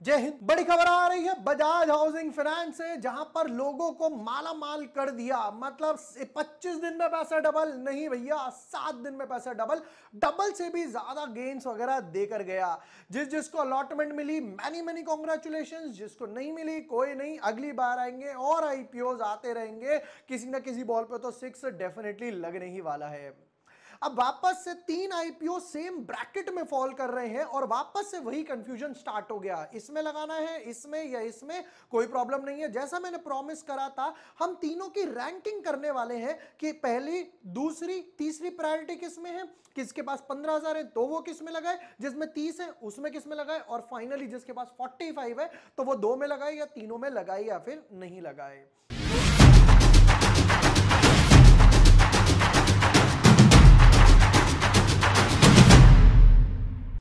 जय हिंद। बड़ी खबर आ रही है बजाज हाउसिंग फाइनेंस से, जहां पर लोगों को माला माल कर दिया। मतलब 25 दिन में पैसा डबल नहीं भैया, 7 दिन में पैसा डबल, डबल से भी ज्यादा गेन्स वगैरह देकर गया। जिसको अलॉटमेंट मिली मैनी मैनी कॉन्ग्रेचुलेशंस, जिसको नहीं मिली कोई नहीं, अगली बार आएंगे और आईपीओ आते रहेंगे। किसी ना किसी बॉल पे तो 6 डेफिनेटली लगने ही वाला है। अब वापस से 3 आईपीओ सेम ब्रैकेट में फॉल कर रहे हैं और वापस से वही कंफ्यूजन स्टार्ट हो गया, इसमें लगाना है इसमें या इसमें, कोई प्रॉब्लम नहीं है। जैसा मैंने प्रॉमिस करा था, हम तीनों की रैंकिंग करने वाले हैं कि पहली दूसरी तीसरी प्रायोरिटी किस में है, किसके पास 15,000 है तो वो किस में लगाए, जिसमें 30 है उसमें किस में लगाए, और फाइनली जिसके पास 45 है तो वो 2 में लगाए या तीनों में लगाए या फिर नहीं लगाए।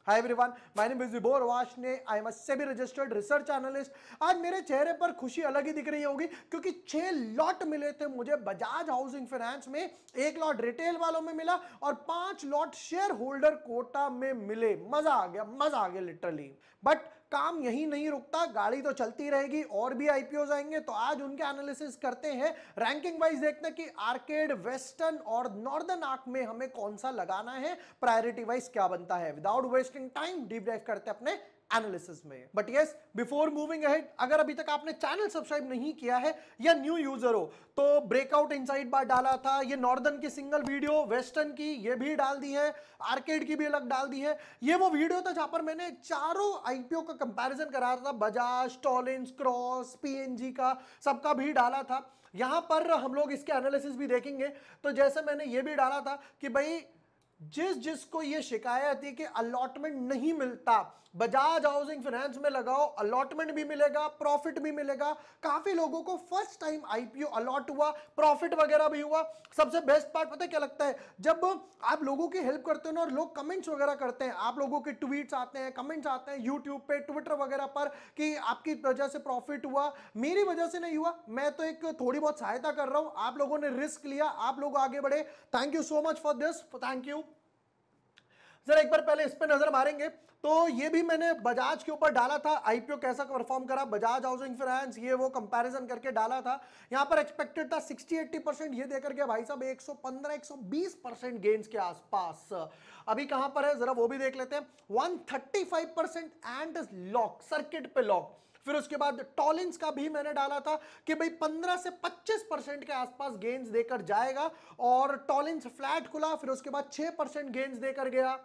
Hi everyone, my name is Vibhor Vashne. I am a SEBI registered research analyst. आज मेरे चेहरे पर खुशी अलग ही दिख रही होगी क्योंकि 6 लॉट मिले थे मुझे बजाज हाउसिंग फाइनेंस में। 1 लॉट रिटेल वालों में मिला और 5 लॉट शेयर होल्डर कोटा में मिले। मजा आ गया लिटरली। बट काम यही नहीं रुकता, गाड़ी तो चलती रहेगी, और भी आईपीओ आएंगे तो आज उनके एनालिसिस करते हैं। रैंकिंग वाइज देखते हैं कि आर्केड, वेस्टर्न और नॉर्दर्न आर्क में हमें कौन सा लगाना है, प्रायोरिटी वाइज क्या बनता है। Without wasting time deep dive करते हैं अपने एनालिसिस में। But yes, before moving ahead, अगर अभी तक आपने चैनल सब्सक्राइब नहीं किया है या न्यू यूजर हो तो ब्रेकआउट इनसाइड बार डाला था, ये नॉर्दर्न की सिंगल वीडियो, वेस्टर्न की ये भी डाल दी है, आर्केड की भी अलग डाल दी है। ये वो वीडियो था जहां पर मैंने चारों आईपीओ का कंपैरिजन करा था, बजाज, टॉलिंस, क्रॉस, पीएनजी का, सबका भी डाला था। यहां पर हम लोग इसके एनालिसिस भी देखेंगे। तो जैसे मैंने ये भी डाला था कि भाई जिसको ये शिकायत थी कि अलॉटमेंट नहीं मिलता, बजाज हाउसिंग फाइनेंस में लगाओ, अलॉटमेंट भी मिलेगा, प्रॉफिट भी मिलेगा। काफी लोगों को फर्स्ट टाइम आईपीओ अलॉट हुआ, प्रॉफिट वगैरह भी हुआ। सबसे बेस्ट पार्ट पता है क्या लगता है, जब आप लोगों की हेल्प करते हो ना और लोग कमेंट्स वगैरह करते हैं, आप लोगों के ट्वीट्स आते हैं, कमेंट्स आते हैं यूट्यूब पे, ट्विटर वगैरह पर कि आपकी वजह से प्रॉफिट हुआ। मेरी वजह से नहीं हुआ, मैं तो एक थोड़ी बहुत सहायता कर रहा हूं, आप लोगों ने रिस्क लिया, आप लोग आगे बढ़े। Thank you so much for this, thank you. जरा एक बार पहले इस पे नजर मारेंगे तो ये भी मैंने बजाज के ऊपर डाला था, आईपीओ कैसा परफॉर्म करा बजाज हाउसिंग फाइनेंस, ये वो कंपैरिजन करके डाला था। यहां पर एक्सपेक्टेड था 60-80%, ये देकर गया भाई साहब 115-120% गेन्स के आसपास। अभी कहां पर है जरा वो भी देख लेते हैं, 135% एंड लॉक, सर्किट पे लॉक। फिर उसके बाद टॉलिंस का भी मैंने डाला था कि भाई 15 से 25% के आसपास गेन्स देकर जाएगा, और टॉलिंस फ्लैट खुला, फिर उसके बाद 6% गेन्स देकर गया।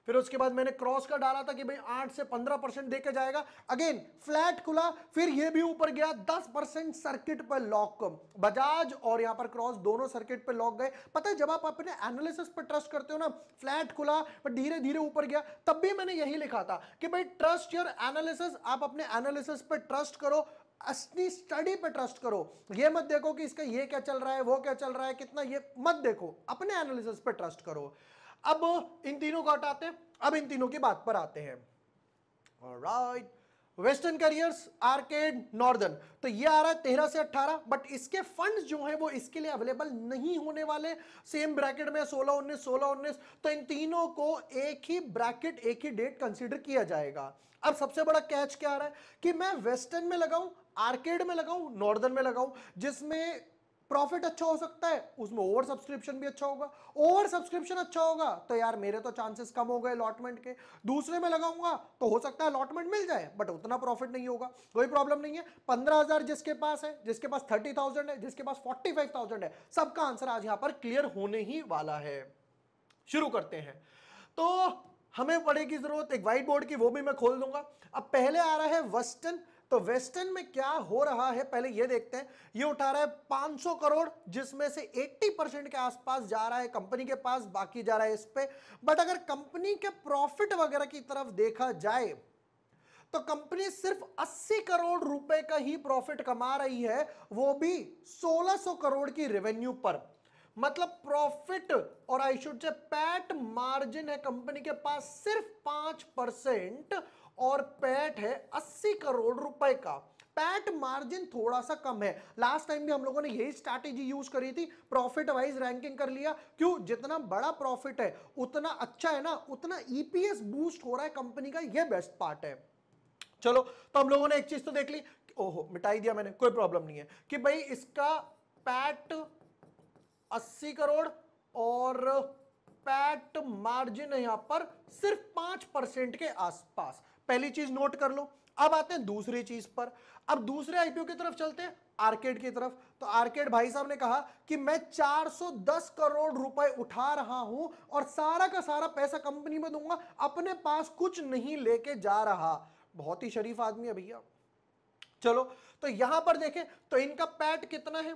फिर उसके बाद मैंने क्रॉस का डाला था कि भाई 8 से 15% देकर जाएगा, अगेन फ्लैट खुला, फिर ये भी ऊपर गया, 10% सर्किट पर लॉक। बजाज और यहां पर क्रॉस दोनों सर्किट पर लॉक गए। पता है जब आप अपने एनालिसिस पर ट्रस्ट करते हो ना, फ्लैट खुला पर धीरे धीरे ऊपर गया, तब भी मैंने यही लिखा था कि भाई ट्रस्ट योर एनालिसिस, आप अपने एनालिसिस पर ट्रस्ट करो, असली स्टडी पे ट्रस्ट करो। ये मत देखो कि इसका ये क्या चल रहा है, वो क्या चल रहा है, कितना, ये मत देखो, अपने एनालिसिस पे ट्रस्ट करो। अब इन तीनों को हटाते हैं, अब इन तीनों की बात पर आते हैं। Alright, western careers, arcade, northern, तो ये आ रहा है 13 से 18, बट इसके फंड्स जो हैं वो इसके लिए अवेलेबल नहीं होने वाले। सेम ब्रैकेट में 16-19 16-19, तो इन तीनों को एक ही ब्रैकेट, एक ही डेट कंसीडर किया जाएगा। अब सबसे बड़ा कैच क्या आ रहा है कि मैं वेस्टर्न में लगाऊं, आर्केड में लगाऊं, नॉर्दर्न में लगाऊं, जिसमें प्रॉफिट अच्छा हो सकता है, उसमें ओवर सब्सक्रिप्शन भी अच्छा होगा। ओवर सब्सक्रिप्शन अच्छा होगा तो यार मेरे तो चांसेस कम हो गए अलॉटमेंट के। दूसरे में लगाऊंगा तो हो सकता है अलॉटमेंट मिल जाए बट उतना प्रॉफिट नहीं होगा, कोई प्रॉब्लम नहीं है। 15,000 जिसके पास है, जिसके पास 30,000 है, जिसके पास 45,000 है, सबका आंसर आज यहां पर क्लियर होने ही वाला है। शुरू करते हैं। तो हमें पड़ेगी जरूरत एक व्हाइट बोर्ड की, वो भी मैं खोल दूंगा। अब पहले आ रहा है वेस्टर्न, तो वेस्टर्न में क्या हो रहा है पहले ये देखते हैं। ये उठा रहा है 500 करोड़, जिसमें से 80% के आसपास जा रहा है कंपनी के पास, बाकी जा रहा है इस पे। बट अगर कंपनी के प्रॉफिट वगैरह की तरफ देखा जाए तो कंपनी सिर्फ 80 करोड़ रुपए का ही प्रॉफिट कमा रही है, वो भी 1600 करोड़ की रेवेन्यू पर। मतलब प्रॉफिट और I should say PAT margin है कंपनी के पास सिर्फ 5%, और पैट है 80 करोड़ रुपए का। पैट मार्जिन थोड़ा सा कम है, लास्ट टाइम भी हम लोगों ने यही स्ट्रैटेजी यूज करी थी, प्रॉफिट वाइज रैंकिंग कर लिया। क्यों? जितना बड़ा प्रॉफिट है उतना अच्छा है ना, उतना ईपीएस बूस्ट हो रहा है कंपनी का, यह बेस्ट पार्ट है। चलो, तो हम लोगों ने एक चीज तो देख ली, ओहो मिटाई दिया मैंने, कोई प्रॉब्लम नहीं है, कि भाई इसका पैट 80 करोड़ और पैट मार्जिन है यहां पर सिर्फ 5% के आसपास। पहली चीज नोट कर लो। अब आते हैं दूसरी चीज पर। अब दूसरे आईपीओ की तरफ चलते हैं, आर्केड की तरफ। तो आर्केड भाई साहब ने कहा कि मैं 410 करोड़ रुपए उठा रहा हूं और सारा का सारा पैसा कंपनी में दूंगा, अपने पास कुछ नहीं लेके जा रहा। बहुत ही शरीफ आदमी है भैया। चलो, तो यहां पर देखें तो इनका पैट कितना है,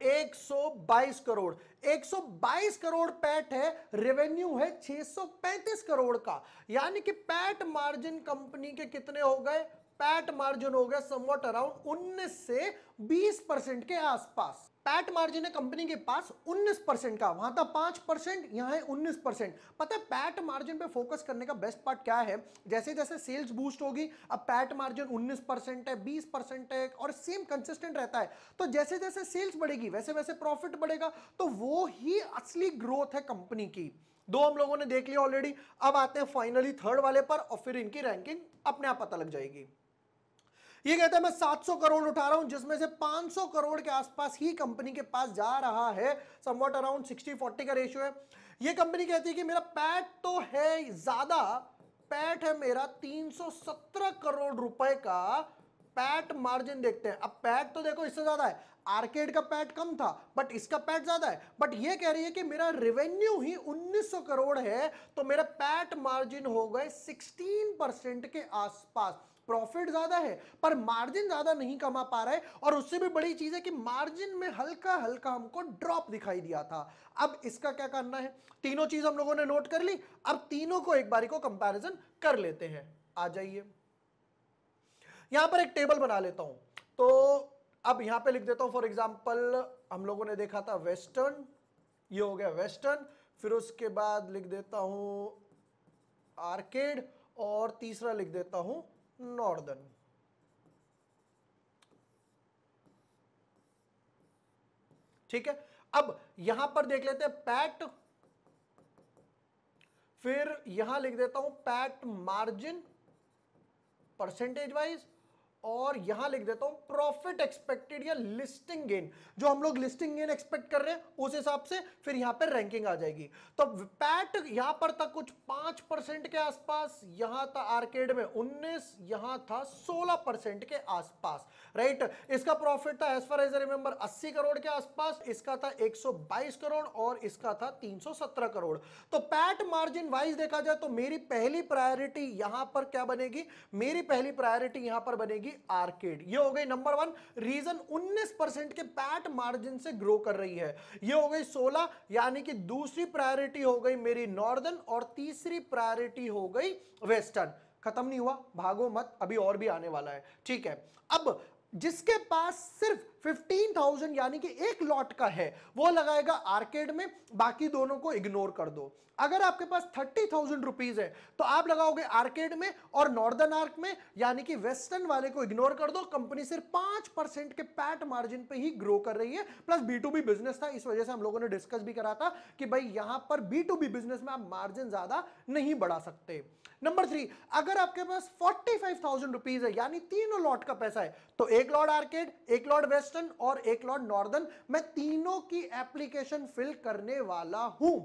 122 करोड़। 122 करोड़ पैट है, रेवेन्यू है 635 करोड़ का। यानी कि पैट मार्जिन कंपनी के कितने हो गए, पैट मार्जिन हो गया समवॉट अराउंड 19 से 20% के आसपास। पैट मार्जिन है कंपनी के पास 19% का, वहां था 5%, यहां है 19%। पता है पैट मार्जिन पे फोकस करने का बेस्ट पार्ट क्या है, जैसे जैसे सेल्स बूस्ट होगी, अब पैट मार्जिन 19% है, 20% है और सेम कंसिस्टेंट रहता है। तो जैसे जैसे सेल्स बढ़ेगी वैसे वैसे प्रॉफिट बढ़ेगा, तो वो ही असली ग्रोथ है कंपनी की। दो हम लोगों ने देख लिया ऑलरेडी। अब आते हैं फाइनली थर्ड वाले पर और फिर इनकी रैंकिंग अपने आप पता लग जाएगी। ये कहता है मैं 700 करोड़ उठा रहा हूं, जिसमें से 500 करोड़ के आसपास ही कंपनी के पास जा रहा है, समवॉट अराउंड 60-40 का रेशियो है। ये कंपनी कहती है कि मेरा पैट तो है ज्यादा, पैट है मेरा 317 करोड़ रुपए का। पैट मार्जिन देखते हैं। अब पैट तो देखो इससे ज्यादा है, आर्केड का पैट कम था बट इसका पैट ज्यादा है। बट ये कह रही है कि मेरा रेवेन्यू ही 1900 करोड़ है, तो मेरा पैट मार्जिन हो गए 16% के आसपास। प्रॉफिट ज्यादा है पर मार्जिन ज्यादा नहीं कमा पा रहा है, और उससे भी बड़ी चीज है कि मार्जिन में हल्का हल्का हमको ड्रॉप दिखाई दिया था। अब इसका क्या करना है, तीनों चीज हम लोगों ने नोट कर ली, अब तीनों को एक बारी को कंपैरिजन कर लेते हैं। आ जाइए, यहां पर एक टेबल बना लेता हूं। तो अब यहां पे लिख देता हूं, फॉर एग्जांपल हम लोगों ने देखा था वेस्टर्न, ये हो गया वेस्टर्न, फिर उसके बाद लिख देता हूं आर्केड, और तीसरा लिख देता हूं नॉर्दर्न। ठीक है, अब यहां पर देख लेते हैं पैट, फिर यहां लिख देता हूं पैट मार्जिन परसेंटेज वाइज, और यहां लिख देता हूं प्रॉफिट एक्सपेक्टेड या लिस्टिंग गेन, जो हम लोग लिस्टिंग गेन एक्सपेक्ट कर रहे हैं उस हिसाब से फिर यहां पर रैंकिंग आ जाएगी। तो पैट यहां पर था कुछ 5% के आसपास, यहां था आर्केड में 19, यहां था 16% के आसपास, राइट। इसका प्रॉफिट था as far as remember 80 crore के आसपास, इसका था 122 करोड़ और इसका था 317 करोड़। तो पैट मार्जिन वाइज देखा जाए तो मेरी पहली प्रायोरिटी यहां पर क्या बनेगी, मेरी पहली प्रायोरिटी यहां पर बनेगी आर्केड। ये हो गई नंबर 1 रीजन, 19% के पैट मार्जिन से ग्रो कर रही है। ये हो गई 16, यानी कि दूसरी प्रायोरिटी हो गई मेरी नॉर्दर्न और तीसरी प्रायोरिटी हो गई वेस्टर्न। खत्म नहीं हुआ, भागो मत, अभी और भी आने वाला है। ठीक है, अब जिसके पास सिर्फ 15,000 यानी कि एक लॉट का है वो लगाएगा आर्केड में, बाकी दोनों को इग्नोर कर दो। अगर आपके पास 30,000 रुपीज है तो आप लगाओगे आर्केड में और नॉर्दर्न आर्क में, यानी कि वेस्टर्न वाले को इग्नोर कर दो। कंपनी सिर्फ 5% के पैट मार्जिन पे ही ग्रो कर रही है, प्लस B2B बिजनेस था, इस वजह से हम लोगों ने डिस्कस भी करा था कि भाई यहां पर B2B बिजनेस में आप मार्जिन ज्यादा नहीं बढ़ा सकते। नंबर 3, अगर आपके पास 45,000 रुपीज है यानी तीनों लॉट का पैसा है, तो एक लॉट आर्केड, एक लॉट वेस्टर्न और एक लॉट नॉर्दर्न, मैं तीनों की एप्लीकेशन फिल करने वाला हूं,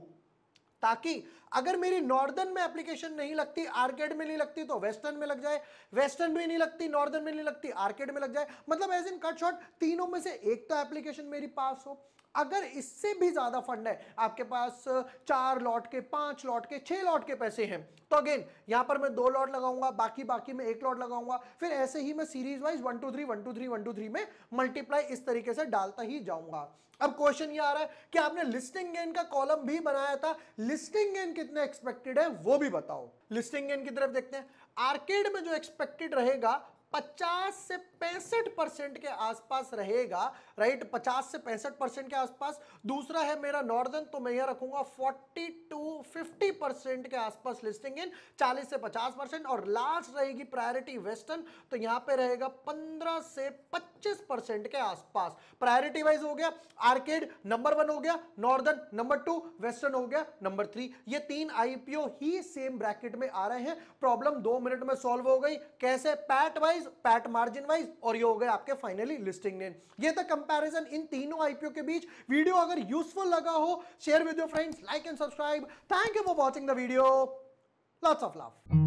ताकि अगर मेरी नॉर्दर्न में एप्लीकेशन नहीं लगती, आर्केड में नहीं लगती, तो वेस्टर्न में लग जाए, वेस्टर्न में नहीं लगती, नॉर्दर्न में नहीं लगती, आर्केड में लग जाए। मतलब एज इन कट शॉर्ट तीनों में से एक तो एप्लीकेशन मेरी पास हो। अगर इससे भी ज्यादा फंड है, आपके पास 4 लॉट के, 5 लॉट के, 6 लॉट के पैसे हैं, तो अगेन यहां पर मैं 2 लॉट लगाऊंगा, बाकी में 1 लॉट लगाऊंगा, फिर ऐसे ही मैं सीरीज वाइज 1 2 3 1 2 3 1 2 3 में मल्टीप्लाई इस तरीके से डालता ही जाऊंगा। अब क्वेश्चन ये आ रहा है कि आपने लिस्टिंग गेन का कॉलम भी बनाया था, लिस्टिंग गेन कितने एक्सपेक्टेड है वो भी बताओ। लिस्टिंग गेन की तरफ देखते हैं, आर्केड में जो एक्सपेक्टेड रहेगा 50 से 65% के आसपास रहेगा, राइट, 50 से 65% के आसपास। दूसरा है मेरा नॉर्दर्न, तो मैं यह रखूंगा 40 to 50% के आसपास लिस्टिंग इन, 40 से 50%। और लास्ट रहेगी प्रायोरिटी वेस्टर्न, तो यहां पे रहेगा 15 से 25% के आसपास। प्रायोरिटी वाइज हो गया, आर्केड नंबर 1 हो गया, नॉर्दर्न नंबर 2, वेस्टर्न हो गया नंबर 3। ये 3 आईपीओ ही सेम ब्रैकेट में आ रहे हैं। प्रॉब्लम 2 मिनट में सॉल्व हो गई। कैसे? PAT wise, PAT margin wise, और ये हो गए आपके फाइनली लिस्टिंग नेम। ये था कंपैरिजन इन तीनों आईपीओ के बीच। वीडियो अगर यूजफुल लगा हो, share with your friends, like and subscribe. Thank you for watching the video. Lots of love.